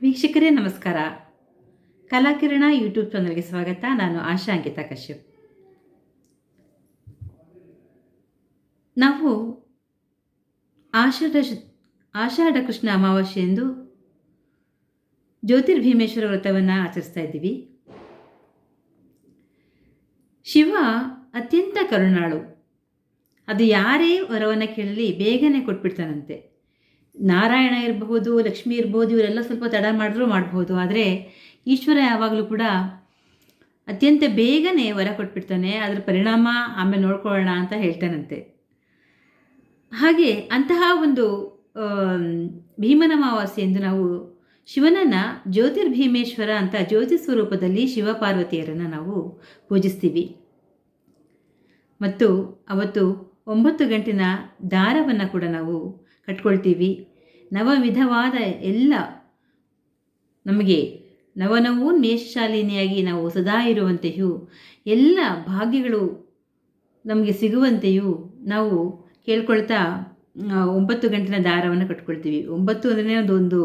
ವೀಕ್ಷಕರೇ ನಮಸ್ಕಾರ. ಕಲಾಕಿರಣ ಯೂಟ್ಯೂಬ್ ಚಾನಲ್ಗೆ ಸ್ವಾಗತ. ನಾನು ಆಶಾ ಅಂಕಿತಾ ಕಶ್ಯಪ್. ನಾವು ಆಷಾಢ ಕೃಷ್ಣ ಅಮಾವಾಸ್ಯೆಯಂದು ಜ್ಯೋತಿರ್ಭೀಮೇಶ್ವರ ವ್ರತವನ್ನು ಆಚರಿಸ್ತಾ ಇದ್ದೀವಿ. ಶಿವ ಅತ್ಯಂತ ಕರುಣಾಳು. ಅದು ಯಾರೇ ವರವನ್ನು ಕೇಳಲಿ ಬೇಗನೆ ಕೊಟ್ಬಿಡ್ತಾನಂತೆ. ನಾರಾಯಣ ಇರಬಹುದು, ಲಕ್ಷ್ಮಿ ಇರ್ಬೋದು, ಇವರೆಲ್ಲ ಸ್ವಲ್ಪ ತಡ ಮಾಡಿದ್ರೂ ಮಾಡ್ಬೋದು. ಆದರೆ ಈಶ್ವರ ಯಾವಾಗಲೂ ಕೂಡ ಅತ್ಯಂತ ಬೇಗನೆ ವರ ಕೊಟ್ಬಿಡ್ತಾನೆ. ಅದರ ಪರಿಣಾಮ ಆಮೇಲೆ ನೋಡ್ಕೊಳ್ಳೋಣ ಅಂತ ಹೇಳ್ತಾನಂತೆ. ಹಾಗೆ ಅಂತಹ ಒಂದು ಭೀಮನ ಅಮಾವಾಸ್ಯೆ ಎಂದು ನಾವು ಶಿವನನ್ನು ಜ್ಯೋತಿರ್ಭೀಮೇಶ್ವರ ಅಂತ ಜ್ಯೋತಿ ಸ್ವರೂಪದಲ್ಲಿ ಶಿವಪಾರ್ವತಿಯರನ್ನು ನಾವು ಪೂಜಿಸ್ತೀವಿ. ಮತ್ತು ಅವತ್ತು 9 ಗಂಟಿನ ದಾರವನ್ನು ಕೂಡ ನಾವು ಕಟ್ಕೊಳ್ತೀವಿ. ನವವಿಧವಾದ ಎಲ್ಲ ನಮಗೆ ನವೋನ್ಮೇಷಶಾಲಿನಿಯಾಗಿ ನಾವು ಸದಾ ಇರುವಂತೆಯೂ ಎಲ್ಲ ಭಾಗ್ಯಗಳು ನಮಗೆ ಸಿಗುವಂತೆಯೂ ನಾವು ಕೇಳ್ಕೊಳ್ತಾ 9 ಗಂಟಿನ ದಾರವನ್ನು ಕಟ್ಕೊಳ್ತೀವಿ. 9 ಅಂದರೆ ಒಂದು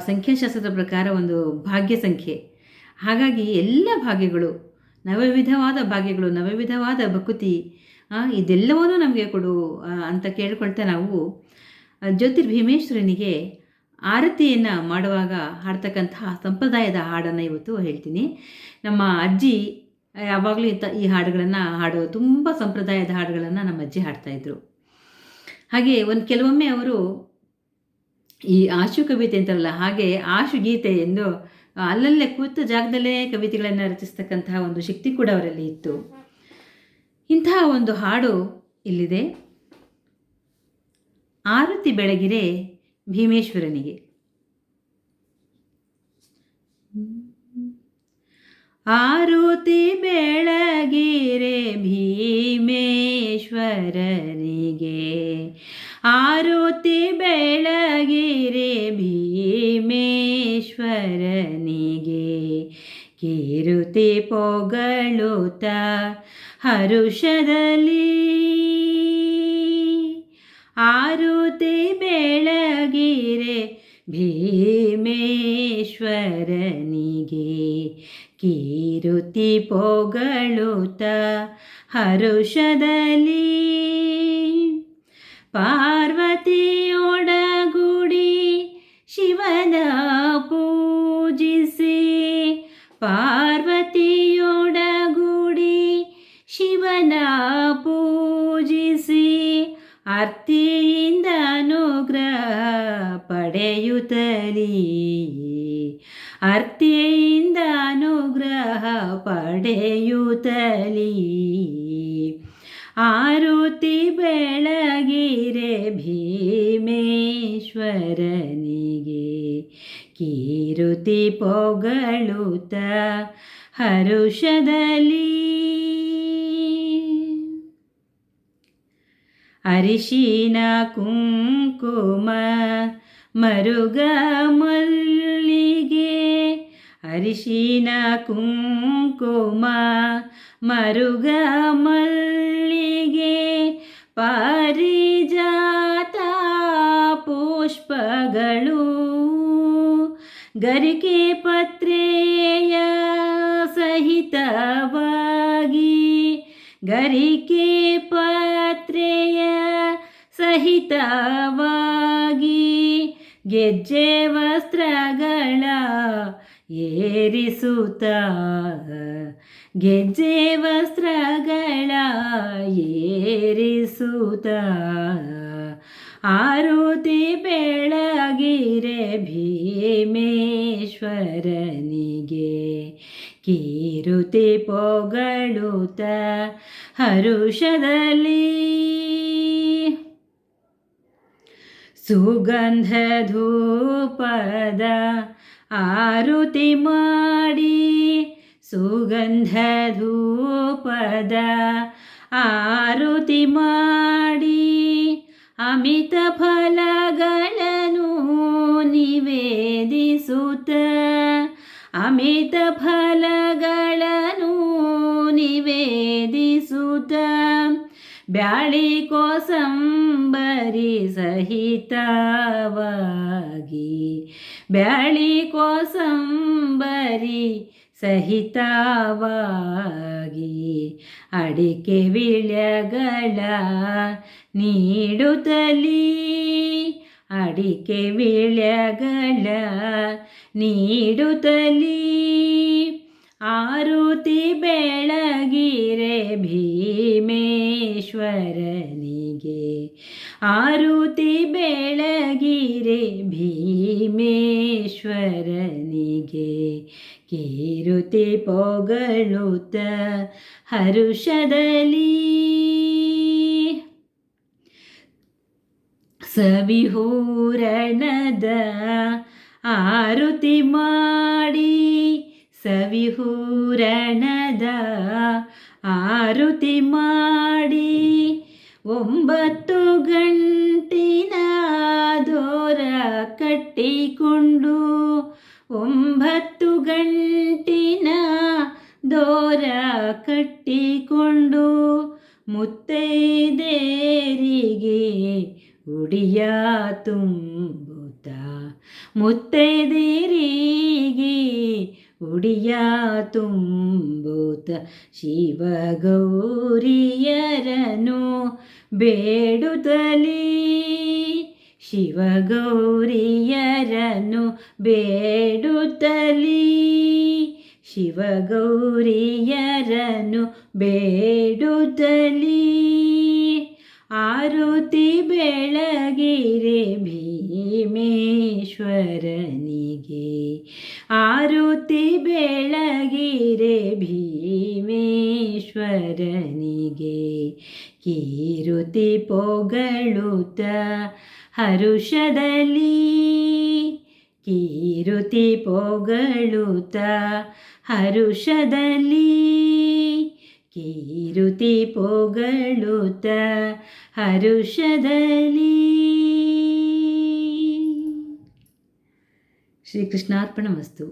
ಸಂಖ್ಯಾಶಾಸ್ತ್ರದ ಪ್ರಕಾರ ಒಂದು ಭಾಗ್ಯ ಸಂಖ್ಯೆ. ಹಾಗಾಗಿ ಎಲ್ಲ ಭಾಗ್ಯಗಳು, ನವವಿಧವಾದ ಭಾಗ್ಯಗಳು, ನವವಿಧವಾದ ಭಕುತಿ, ಇದೆಲ್ಲವನ್ನೂ ನಮಗೆ ಕೊಡು ಅಂತ ಕೇಳ್ಕೊಳ್ತಾ ನಾವು ಜ್ಯೋತಿರ್ಭೀಮೇಶ್ವರನಿಗೆ ಆರತಿಯನ್ನು ಮಾಡುವಾಗ ಹಾಡ್ತಕ್ಕಂತಹ ಸಂಪ್ರದಾಯದ ಹಾಡನ್ನು ಇವತ್ತು ಹೇಳ್ತೀನಿ. ನಮ್ಮ ಅಜ್ಜಿ ಯಾವಾಗಲೂ ಈ ಹಾಡುಗಳನ್ನು ಹಾಡೋದು, ತುಂಬ ಸಂಪ್ರದಾಯದ ಹಾಡುಗಳನ್ನು ನಮ್ಮ ಅಜ್ಜಿ ಹಾಡ್ತಾಯಿದ್ರು. ಹಾಗೆ ಕೆಲವೊಮ್ಮೆ ಅವರು ಈ ಆಶು ಕವಿತೆ ಅಂತಾರಲ್ಲ, ಹಾಗೆ ಆಶು ಗೀತೆ ಎಂದು ಅಲ್ಲಲ್ಲೇ ಕೂತ ಜಾಗದಲ್ಲೇ ಕವಿತೆಗಳನ್ನು ರಚಿಸ್ತಕ್ಕಂತಹ ಒಂದು ಶಕ್ತಿ ಕೂಡ ಅವರಲ್ಲಿ ಇತ್ತು. ಇಂತಹ ಒಂದು ಹಾಡು ಇಲ್ಲಿದೆ. ಆರತಿ ಬೆಳಗಿರೆ ಭೀಮೇಶ್ವರನಿಗೆ. ಆರತಿ ಬೆಳಗಿರೆ ಭೀಮೇಶ್ವರನಿಗೆ, ಆರತಿ ಬೆಳಗಿರೆ ಭೀಮೇಶ್ವರನಿಗೆ, ಕೀರುತಿ ಪೊಗಳುತ್ತ ಹರುಷದಲ್ಲಿ, ಆರತಿ ಬೆಳಗಿರೆ ಭೀಮೇಶ್ವರನಿಗೆ, ಕೀರುತಿ ಪೊಗಳುತ್ತ ಹರುಷದಲ್ಲಿ, ಪಾರ್ವತಿಯೊಡಗೂಡಿ ಶಿವನ ಪೂಜಿಸಿ, ಪಾರ್ವತಿಯೊಡಗೂಡಿ ಶಿವನ ಪೂಜಿಸಿ, ಆರ್ತಿಯಿಂದ ಅನುಗ್ರಹ ಪಡೆಯುತ್ತಲೀ, ಆರ್ತಿಯಿಂದ ಅನುಗ್ರಹ ಪಡೆಯುತ್ತಲೀ, ಆರತಿ ಬೆಳಗಿರೆ ಭೀಮೇಶ್ವರನಿಗೆ, ಕೀರುತಿ ಪೊಗಳುತ್ತ ಹರುಷದಲ್ಲಿ, ಅರಿಶಿನ ಕುಂಕುಮ ಮರುಗ ಮಲ್ಲಿಗೆ, ಅರಿಶಿನ ಕುಂಕುಮ ಮರುಗ ಮಲ್ಲಿಗೆ, ಪಾರಿಜಾತ ಪುಷ್ಪಗಳು, ಗರಿಕೆ ಪತ್ರೆಯ ಸಹಿತವಾಗಿ, ಗರಿಕೆ ಪತ್ರೆಯ ಸಹಿತವಾಗಿ, ಗೆಜ್ಜೆ ವಸ್ತ್ರಗಳ ಏರಿಸುತ್ತ, ಗೆಜ್ಜೆ ವಸ್ತ್ರಗಳ ಏರಿಸುತ್ತ, ಆರತಿ ಬೆಳಗಿರೆ ಭೀಮೇಶ್ವರನಿಗೆ, ಕೀರುತಿ ಪೊಗಳುತ್ತ ಹರುಷದಲ್ಲಿ, ಸುಗಂಧ ಧೂಪದ ಆರತಿ ಮಾಡಿ, ಸುಗಂಧ ಧೂಪದ ಆರತಿ ಮಾಡಿ, ಅಮಿತ ಫಲಗಳನ್ನು ನಿವೇದಿಸುತ್ತ, ಅಮಿತ ಫಲಗಳನ್ನು ನಿವೇದಿಸುತ್ತ, ಬ್ಯಾಳಿ ಕೋಸಂಬರಿ ಸಹಿತವಾಗಿ, ಬ್ಯಾಳಿ ಕೋಸಂಬರಿ ಸಹಿತವಾಗಿ ಅಡಿಕೆ ವಿಳ್ಯಗಳ ನೀಡುತ್ತಲೀ, ಅಡಿಕೆ ವಿಳ್ಯಗಳ ನೀಡುತ್ತಲೀ ಆರುತಿ ಬೆಳಗಿರೆ ಭೀಮೇಶ್ವರನಿಗೆ, ಆರುತಿ ಬೆಳಗಿರೆ ಭೀಮೇಶ್ವರನಿಗೆ ಕೀರುತಿ ಪೊಗಳುತ್ತ ಹರುಷದಲ್ಲಿ ಸವಿಹೂರಣದ ಆರುತಿ ಮಾಡಿ, ಸವಿಹೂರಣದ ಆರುತಿ ಮಾಡಿ 9 ಗಂಟಿನ ದೋರ ಕಟ್ಟಿಕೊಂಡು, 9 ಗಂಟಿನ ದೋರ ಕಟ್ಟಿಕೊಂಡು ಮುತ್ತೈದೆಯರಿಗೆ ಉಡಿಯ ತುಂಬುತ್ತ, ಮುತ್ತೈದೆಯರಿಗೆ ಉಡಿಯ ತುಂಬುತ್ತ ಶಿವಗೌರಿಯರನು ಬೇಡುತ್ತಲೀ, ಶಿವಗೌರಿಯರನು ಬೇಡುತ್ತಲೀ, ಶಿವಗೌರಿಯರನು ಬೇಡುತ್ತಲೀ ಆರುತಿ ಬೆಳಗಿರೆ ಭೀಮೇಶ್ವರನಿಗೆ, ಆರುತಿ ಬೆಳಗಿರೆ ಭೀಮೇಶ್ವರನಿಗೆ ಕೀರುತಿ ಪೊಗಳುತ್ತ ಹರುಷದಲ್ಲಿ, ಕೀರುತಿ ಪೊಗಳುತ್ತ ಹರುಷದಲ್ಲಿ, ಕೀರುತಿ ಪೊಗಳುತ್ತ ಹರುಷದಲ್ಲಿ. ಶ್ರೀಕೃಷ್ಣಾರ್ಪಣಮಸ್ತು.